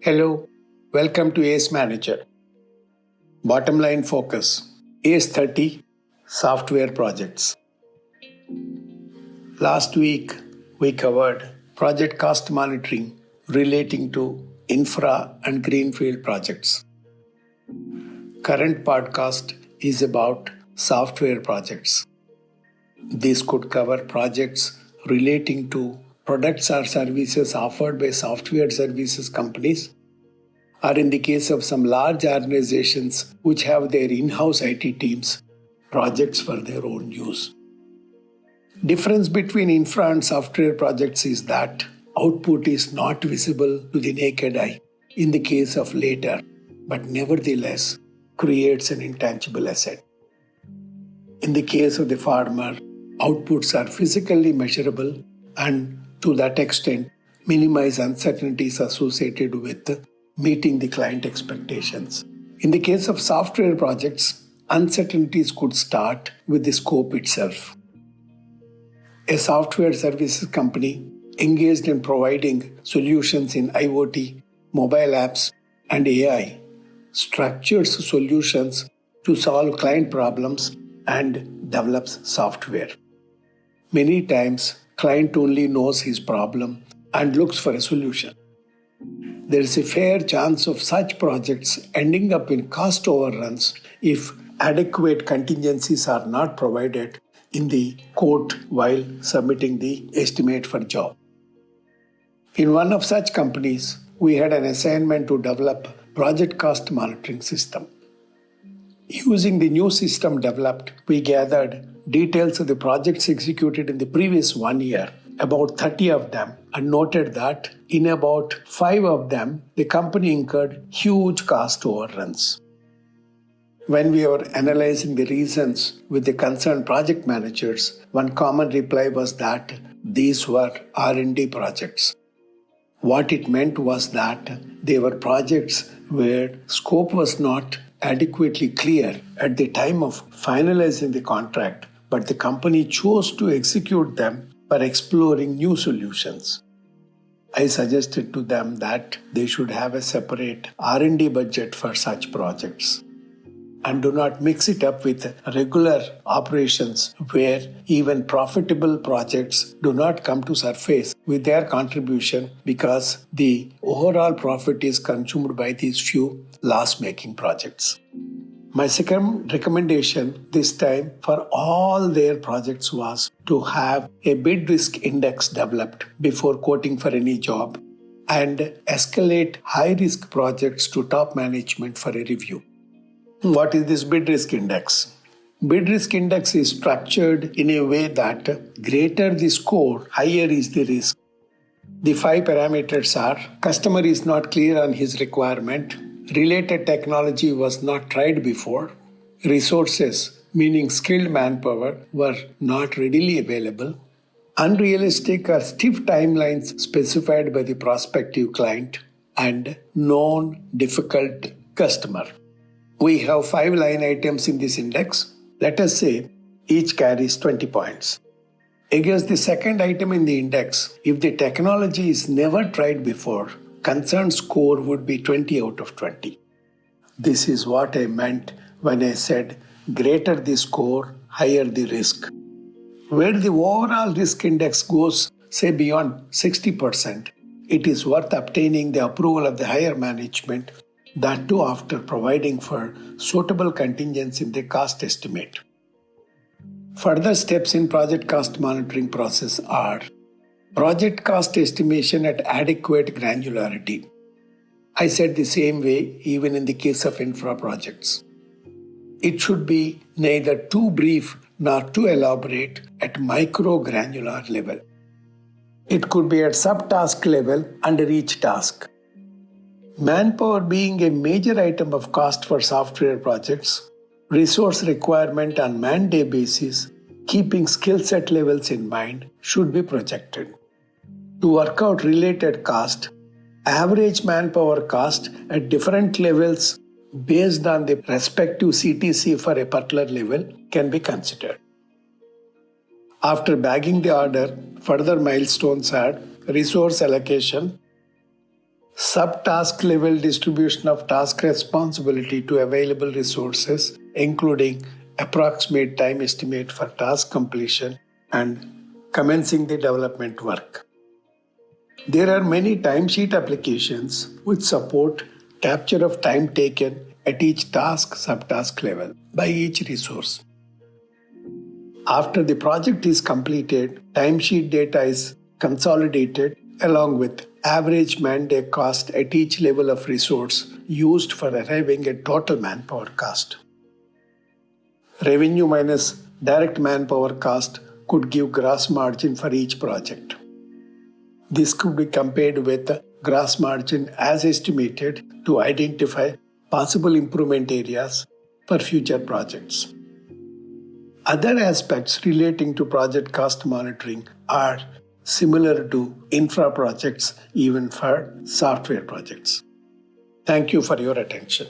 Hello, welcome to ACE Manager. Bottom line focus ACE 30 software projects. Last week, we covered project cost monitoring relating to infra and greenfield projects. Current podcast is about software projects. This could cover projects relating to products or services offered by software services companies, or in the case of some large organizations which have their in-house IT teams, projects for their own use. Difference between infra and software projects is that output is not visible to the naked eye in the case of later, but nevertheless creates an intangible asset. In the case of the farmer, outputs are physically measurable and to that extent minimize uncertainties associated with meeting the client expectations. In the case of software projects, uncertainties could start with the scope itself. A software services company engaged in providing solutions in IoT, mobile apps, and AI structures solutions to solve client problems and develops software. Many times, client only knows his problem and looks for a solution. There is a fair chance of such projects ending up in cost overruns if adequate contingencies are not provided in the quote while submitting the estimate for job. In one of such companies, we had an assignment to develop project cost monitoring system. Using the new system developed, we gathered details of the projects executed in the previous 1 year, about 30 of them, and noted that in about 5 of them, the company incurred huge cost overruns. When we were analyzing the reasons with the concerned project managers, one common reply was that these were R&D projects. What it meant was that they were projects where scope was not adequately clear at the time of finalizing the contract, but the company chose to execute them by exploring new solutions. I suggested to them that they should have a separate R&D budget for such projects and do not mix it up with regular operations where even profitable projects do not come to surface with their contribution because the overall profit is consumed by these few loss-making projects. My second recommendation this time for all their projects was to have a bid risk index developed before quoting for any job and escalate high-risk projects to top management for a review. What is this bid risk index? Bid risk index is structured in a way that greater the score, higher is the risk. The 5 parameters are: customer is not clear on his requirement, related technology was not tried before, resources, meaning skilled manpower, were not readily available, unrealistic or stiff timelines specified by the prospective client, and known difficult customer. We have 5 line items in this index. Let us say each carries 20 points. Against the second item in the index, if the technology is never tried before, concerned score would be 20 out of 20. This is what I meant when I said greater the score, higher the risk. Where the overall risk index goes, say beyond 60%, it is worth obtaining the approval of the higher management, that too after providing for suitable contingents in the cost estimate. Further steps in project cost monitoring process are project cost estimation at adequate granularity. I said the same way even in the case of infra projects. It should be neither too brief nor too elaborate at micro granular level. It could be at subtask level under each task. Manpower being a major item of cost for software projects, resource requirement on man-day basis, keeping skill set levels in mind, should be projected. To work out related cost, average manpower cost at different levels based on the respective CTC for a particular level can be considered. After bagging the order, further milestones are resource allocation, Subtask level distribution of task responsibility to available resources, including approximate time estimate for task completion and commencing the development work. There are many timesheet applications which support capture of time taken at each task subtask level by each resource. After the project is completed, timesheet data is consolidated along with average man-day cost at each level of resource used for arriving at total manpower cost. Revenue minus direct manpower cost could give gross margin for each project. This could be compared with gross margin as estimated to identify possible improvement areas for future projects. Other aspects relating to project cost monitoring are similar to infra projects, even for software projects. Thank you for your attention.